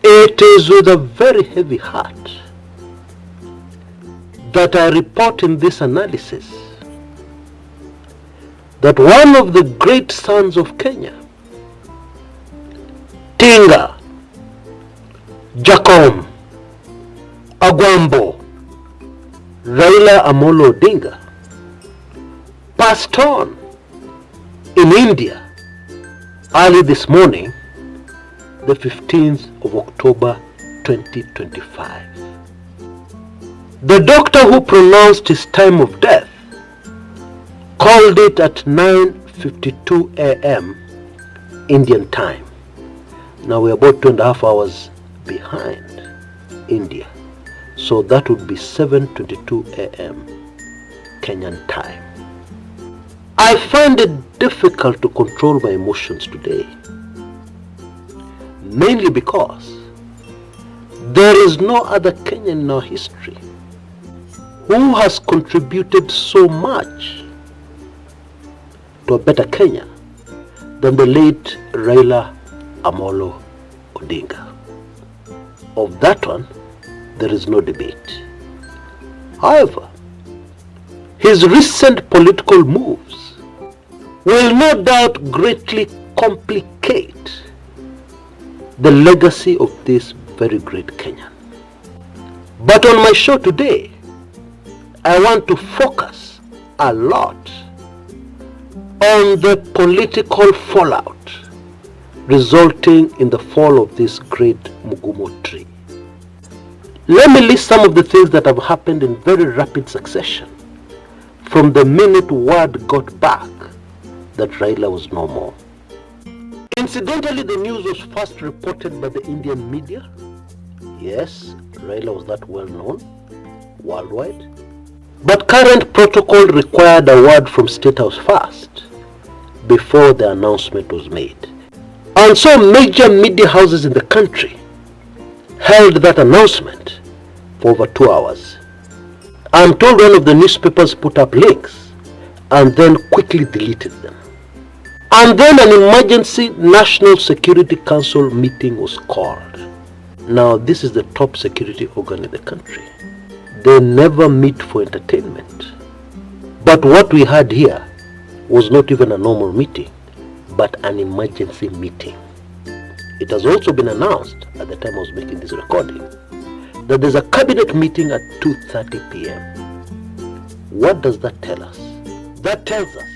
It is with a very heavy heart that I report in this analysis that one of the great sons of Kenya, Tinga, Jacom, Agwambo, Raila Amollo Odinga, passed on in India early this morning, the 15th of October 2025. The doctor who pronounced his time of death called it at 9:52 a.m. Indian time. Now we're about 2.5 hours behind India, so that would be 7:22 a.m. Kenyan time. I find it difficult to control my emotions today, mainly because there is no other Kenyan in our history who has contributed so much to a better Kenya than the late Raila Amollo Odinga. Of that one, there is no debate. However, his recent political moves will no doubt greatly complicate the legacy of this very great Kenyan. But on my show today, I want to focus a lot on the political fallout resulting in the fall of this great Mugumo tree. Let me list some of the things that have happened in very rapid succession from the minute word got back that Raila was no more. Incidentally, the news was first reported by the Indian media. Yes, Raila was that well known worldwide. But current protocol required a word from State House first before the announcement was made. And so major media houses in the country held that announcement for over 2 hours. I'm told one of the newspapers put up links and then quickly deleted them. And then an emergency National Security Council meeting was called. Now this is the top security organ in the country. They never meet for entertainment. But what we had here was not even a normal meeting, but an emergency meeting. It has also been announced at the time I was making this recording that there's a cabinet meeting at 2:30 p.m. What does that tell us? That tells us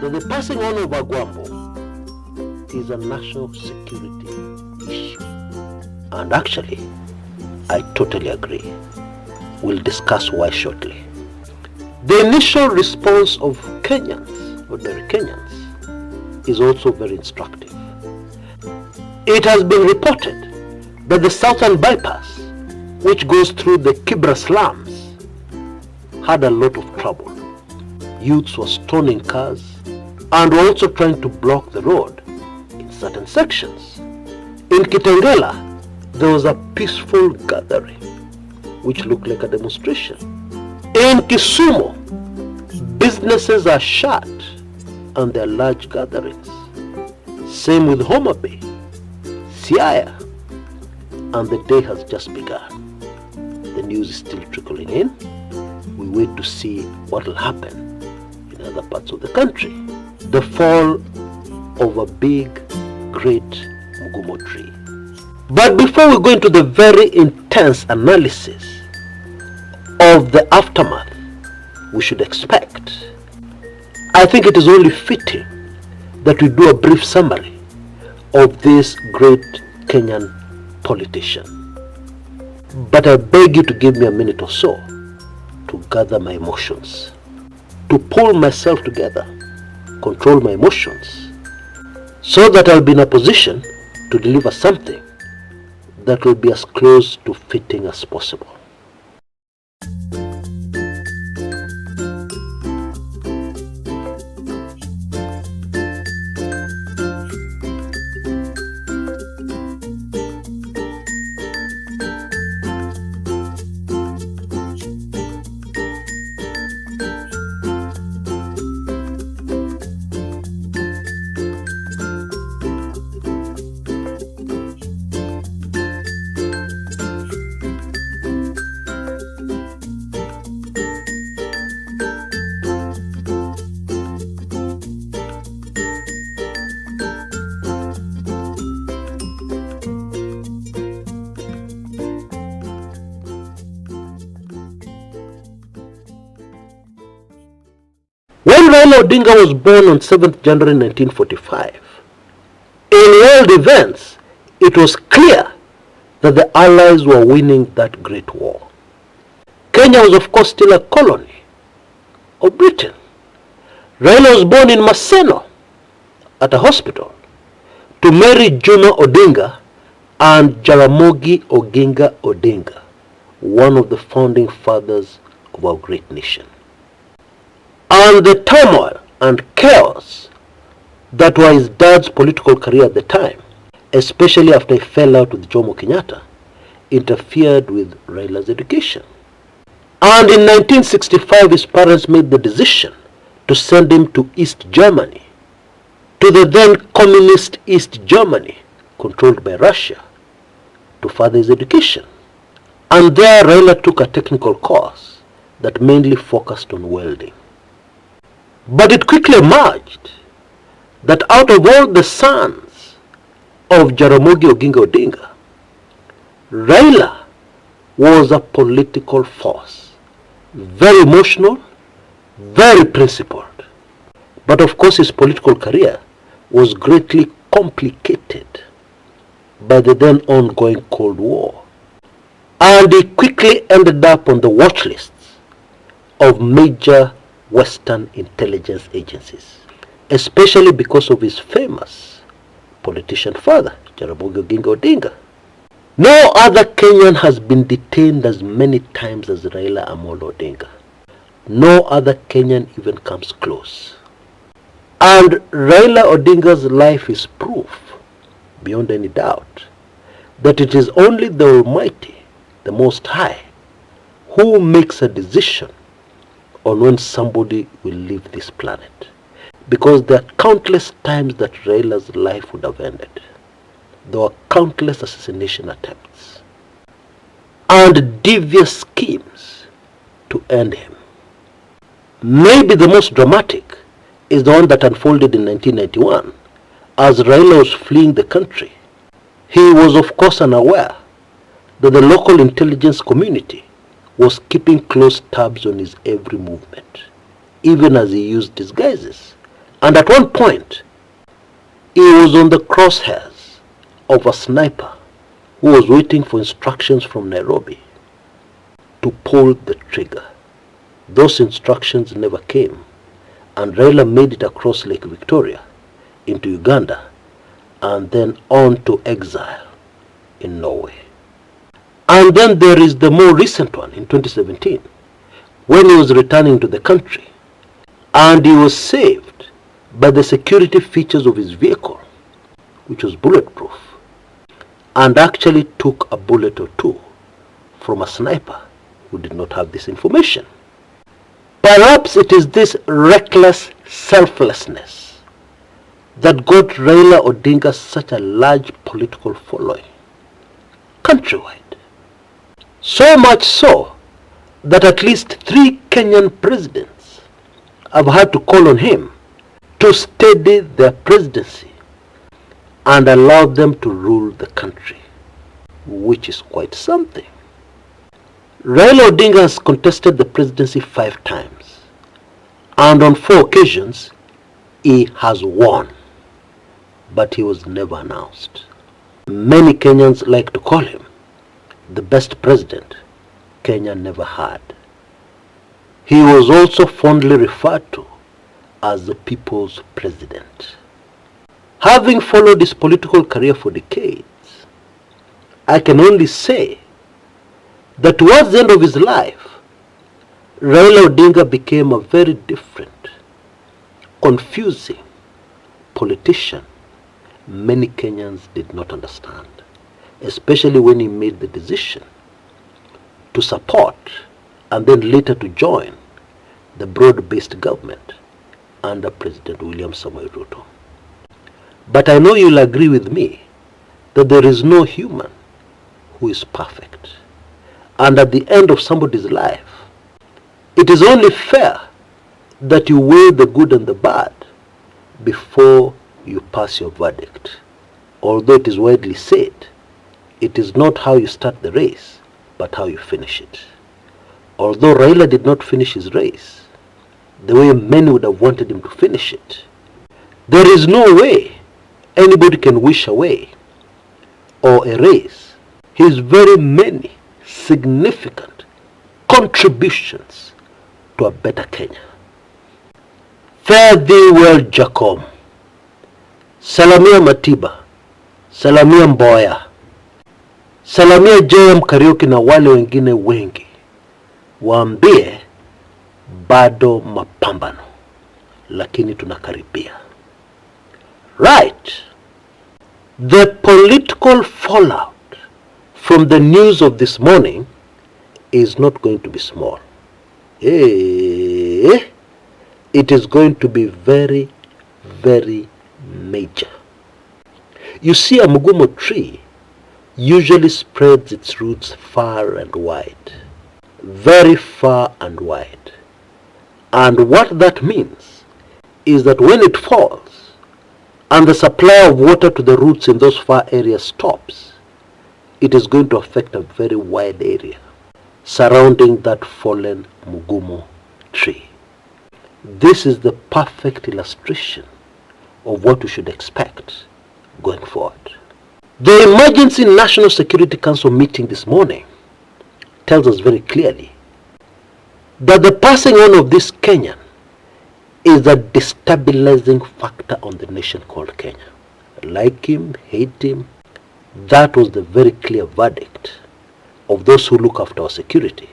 that the passing on of Agwambo is a national security issue. And actually, I totally agree. We'll discuss why shortly. The initial response of Kenyans, ordinary Kenyans, is also very instructive. It has been reported that the southern bypass, which goes through the Kibra slums, had a lot of trouble. Youths were stoning cars and were also trying to block the road in certain sections. In Kitengela, there was a peaceful gathering which looked like a demonstration. In Kisumu, businesses are shut and there are large gatherings. Same with Homa Bay, Siaya, and the day has just begun. The news is still trickling in. We wait to see what will happen in other parts of the country. The fall of a big, great Mugumo tree. But before we go into the very intense analysis of the aftermath we should expect, I think it is only fitting that we do a brief summary of this great Kenyan politician. But I beg you to give me a minute or so to gather my emotions, to pull myself together, control my emotions, so that I'll be in a position to deliver something that will be as close to fitting as possible. Raila Odinga was born on 7th January 1945, in world events, it was clear that the Allies were winning that great war. Kenya was of course still a colony of Britain. Raila was born in Maseno at a hospital to marry Juma Odinga and Jaramogi Oginga Odinga, one of the founding fathers of our great nation. And the turmoil and chaos that were his dad's political career at the time, especially after he fell out with Jomo Kenyatta, interfered with Raila's education. And in 1965, his parents made the decision to send him to East Germany, to the then communist East Germany, controlled by Russia, to further his education. And there Raila took a technical course that mainly focused on welding. But it quickly emerged that out of all the sons of Jaramogi Oginga Odinga, Raila was a political force, very emotional, very principled. But of course his political career was greatly complicated by the then ongoing Cold War. And he quickly ended up on the watch lists of major Western intelligence agencies, especially because of his famous politician father, Jaramogi Oginga Odinga. No other Kenyan has been detained as many times as Raila Amollo Odinga. No other Kenyan even comes close. And Raila Odinga's life is proof, beyond any doubt, that it is only the Almighty, the Most High, who makes a decision on when somebody will leave this planet. Because there are countless times that Raila's life would have ended. There were countless assassination attempts and devious schemes to end him. Maybe the most dramatic is the one that unfolded in 1991 as Raila was fleeing the country. He was of course unaware that the local intelligence community was keeping close tabs on his every movement, even as he used disguises. And at one point, he was on the crosshairs of a sniper who was waiting for instructions from Nairobi to pull the trigger. Those instructions never came, and Raila made it across Lake Victoria into Uganda and then on to exile in Norway. And then there is the more recent one in 2017, when he was returning to the country and he was saved by the security features of his vehicle, which was bulletproof, and actually took a bullet or two from a sniper who did not have this information. Perhaps it is this reckless selflessness that got Raila Odinga such a large political following countrywide. So much so that at least 3 Kenyan presidents have had to call on him to steady their presidency and allow them to rule the country, which is quite something. Raila Odinga has contested the presidency 5 times, and on 4 occasions he has won, but he was never announced. Many Kenyans like to call him the best president Kenya never had. He was also fondly referred to as the people's president. Having followed his political career for decades, I can only say that towards the end of his life, Raila Odinga became a very different, confusing politician many Kenyans did not understand, especially when he made the decision to support and then later to join the broad-based government under President William Samoei Ruto. But I know you'll agree with me that there is no human who is perfect. And at the end of somebody's life, it is only fair that you weigh the good and the bad before you pass your verdict. Although it is widely said, it is not how you start the race, but how you finish it. Although Raila did not finish his race, the way many would have wanted him to finish it. There is no way anybody can wish away or erase his very many significant contributions to a better Kenya. Fare thee well, Jacob. Salamia Matiba, salamia Mboya, salamia JM Kariuki na wale wengine wengi. Waambie bado mapambano, lakini tunakaribia. Right. The political fallout from the news of this morning is not going to be small. It is going to be very, very major. You see, a mugumo tree usually spreads its roots far and wide, very far and wide. And what that means is that when it falls and the supply of water to the roots in those far areas stops, it is going to affect a very wide area surrounding that fallen mugumo tree. This is the perfect illustration of what we should expect going forward. The Emergency National Security Council meeting this morning tells us very clearly that the passing on of this Kenyan is a destabilizing factor on the nation called Kenya. Like him, hate him, that was the very clear verdict of those who look after our security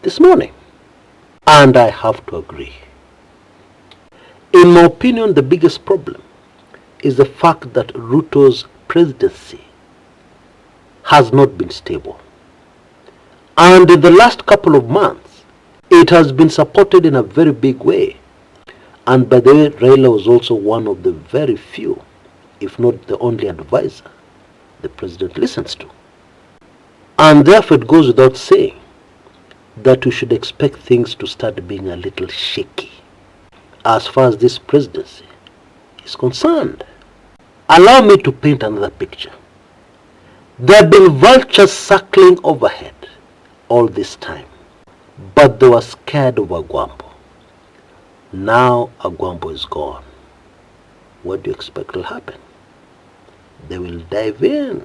this morning. And I have to agree. In my opinion, the biggest problem is the fact that Ruto's presidency has not been stable. And in the last couple of months, it has been supported in a very big way. And by the way, Raila was also one of the very few, if not the only advisor, the president listens to. And therefore it goes without saying that we should expect things to start being a little shaky as far as this presidency is concerned. Allow me to paint another picture. There have been vultures circling overhead all this time, but they were scared of Agwambo. Now Agwambo is gone. What do you expect will happen? They will dive in.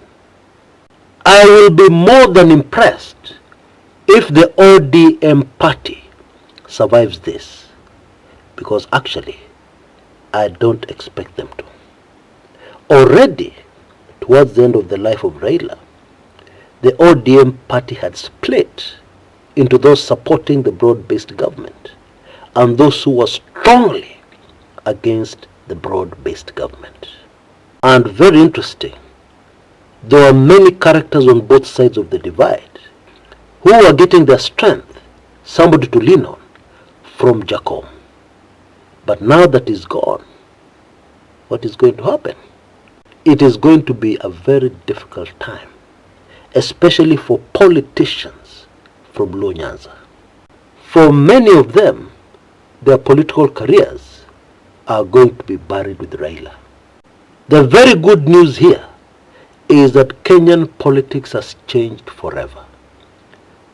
I will be more than impressed if the ODM party survives this, because actually I don't expect them to. Already, towards the end of the life of Raila, the ODM party had split into those supporting the broad-based government and those who were strongly against the broad-based government. And very interesting, there were many characters on both sides of the divide who were getting their strength, somebody to lean on, from Jacob. But now that he's gone, what is going to happen? It is going to be a very difficult time, especially for politicians from Luo Nyanza. For many of them, their political careers are going to be buried with Raila. The very good news here is that Kenyan politics has changed forever.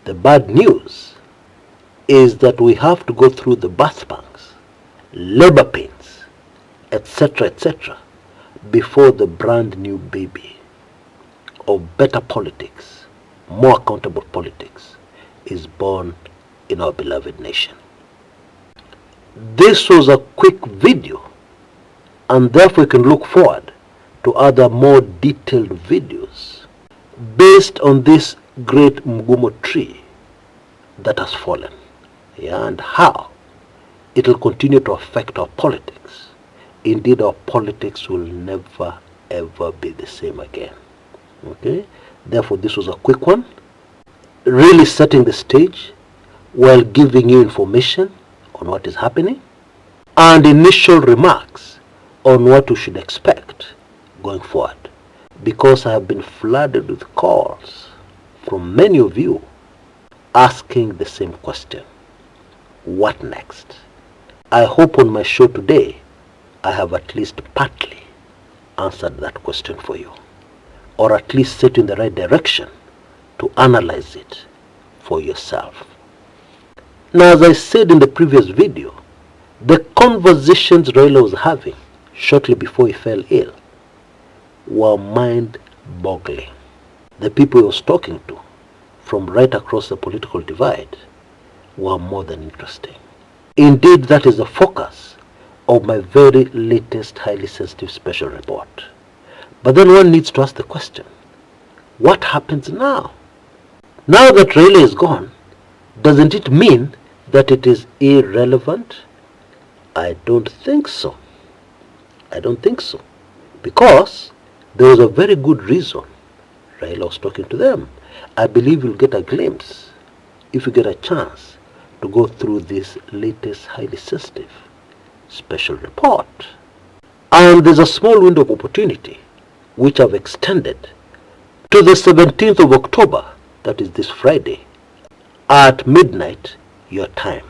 The bad news is that we have to go through the birth pangs, labor pains, etc., etc., before the brand new baby of better politics, more accountable politics, is born in our beloved nation. This was a quick video, and therefore you can look forward to other more detailed videos based on this great mugumo tree that has fallen, and how it will continue to affect our politics. Indeed, our politics will never ever be the same again. Okay? Therefore, this was a quick one, really setting the stage while giving you information on what is happening and initial remarks on what we should expect going forward, because I have been flooded with calls from many of you asking the same question: what next? I hope on my show today I have at least partly answered that question for you, or at least set you in the right direction to analyze it for yourself. Now, as I said in the previous video, The conversations Raila was having shortly before he fell ill were mind-boggling. The people he was talking to from right across the political divide were more than interesting. Indeed, that is the focus of my very latest highly sensitive special report. But then one needs to ask the question, what happens now? Now that Raila is gone, doesn't it mean that it is irrelevant? I don't think so. I don't think so. Because there was a very good reason Raila was talking to them. I believe you'll get a glimpse if you get a chance to go through this latest highly sensitive special report. And there's a small window of opportunity which I've extended to the 17th of October, that is this Friday, at midnight your time.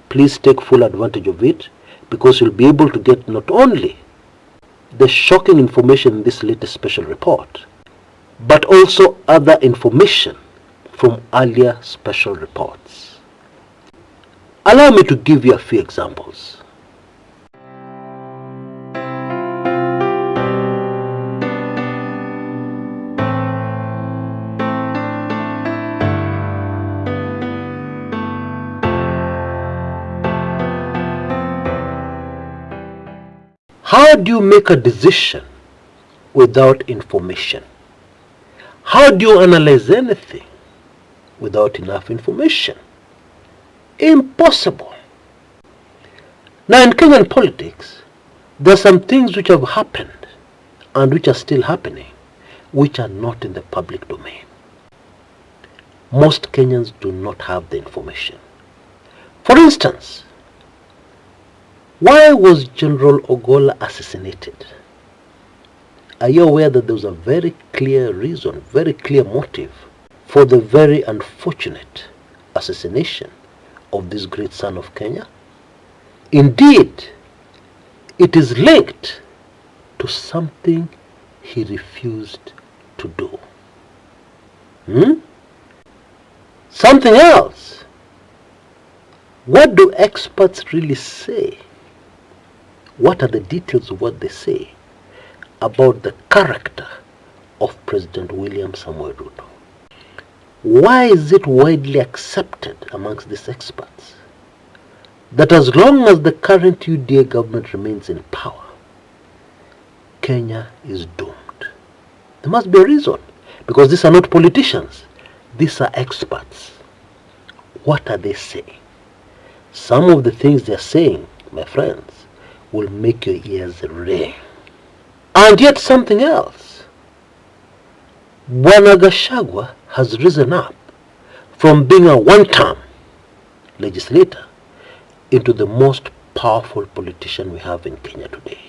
Please take full advantage of it, because you'll be able to get not only the shocking information in this latest special report, but also other information from earlier special reports. Allow me to give you a few examples. How do you make a decision without information? How do you analyze anything without enough information? Impossible. Now, in Kenyan politics, there are some things which have happened and which are still happening, which are not in the public domain. Most Kenyans do not have the information. For instance, why was General Ogolla assassinated? Are you aware that there was a very clear reason, very clear motive for the very unfortunate assassination of this great son of Kenya? Indeed, it is linked to something he refused to do. Something else. What do experts really say? What are the details of what they say about the character of President William Samoei Ruto? Why is it widely accepted amongst these experts that as long as the current UDA government remains in power, Kenya is doomed? There must be a reason, because these are not politicians. These are experts. What are they saying? Some of the things they're saying, my friends, will make your ears ring. And yet something else. Bwana Gachagua has risen up from being a one-term legislator into the most powerful politician we have in Kenya today.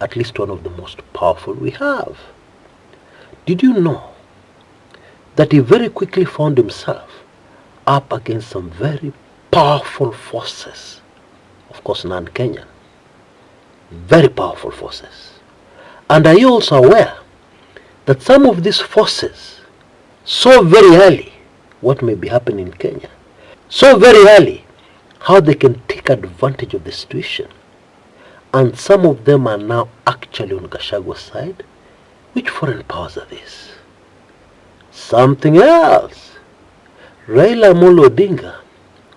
At least one of the most powerful we have. Did you know that he very quickly found himself up against some very powerful forces? Of course, non-Kenyan. Very powerful forces. And are you also aware that some of these forces saw very early what may be happening in Kenya? Saw very early how they can take advantage of the situation. And some of them are now actually on Gachagua's side. Which foreign powers are these? Something else. Raila Amollo Odinga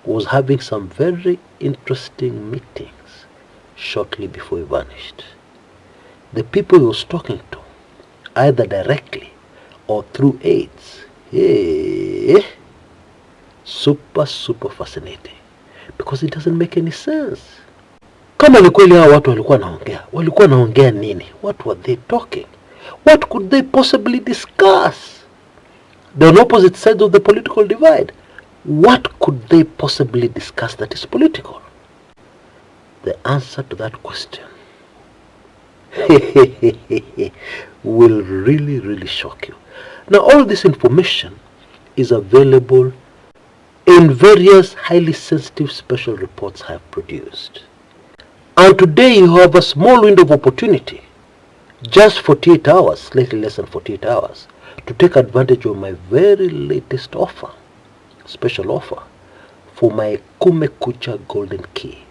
was having some very interesting meetings shortly before he vanished. The people he was talking to, either directly or through aides, super fascinating, because it doesn't make any sense. Kama ni kweli hao watu walikuwa naongea nini? What were they talking? What could they possibly discuss? They're on opposite sides of the political divide. What could they possibly discuss that is political? The answer to that question will really shock you. Now, all this information is available in various highly sensitive special reports I have produced. And today you have a small window of opportunity, just 48 hours, slightly less than 48 hours, to take advantage of my very latest offer, special offer, for my Kumekucha Golden Key,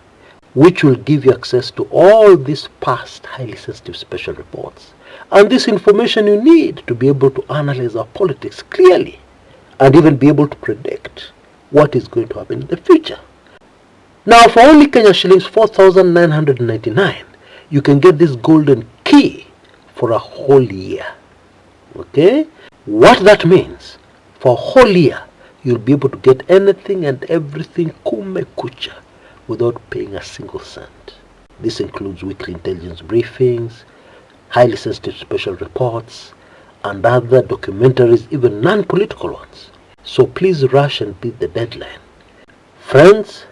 which will give you access to all these past highly sensitive special reports and this information you need to be able to analyze our politics clearly and even be able to predict what is going to happen in the future. Now, for only Kenya shillings 4,999, you can get this golden key for a whole year. Okay? What that means, for a whole year, you'll be able to get anything and everything kumekucha without paying a single cent. This includes weekly intelligence briefings, highly sensitive special reports, and other documentaries, even non-political ones. So please rush and beat the deadline. Friends,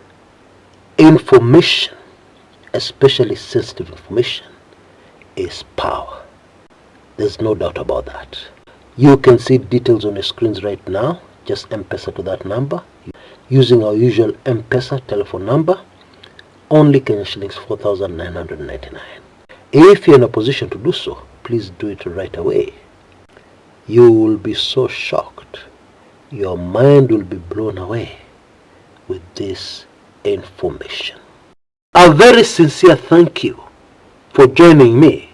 information, especially sensitive information, is power. There's no doubt about that. You can see details on your screens right now. Just M-Pesa to that number using our usual M-Pesa telephone number. Only Kenya shillings 4,999. If you're in a position to do so, please do it right away. You will be so shocked. Your mind will be blown away with this information. A very sincere thank you for joining me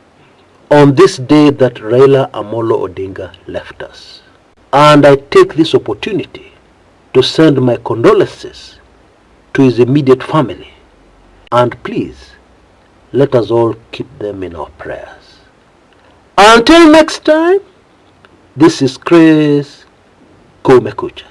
on this day that Raila Amollo Odinga left us. And I take this opportunity to send my condolences to his immediate family. And please, let us all keep them in our prayers. Until next time, this is Chris Kumekucha.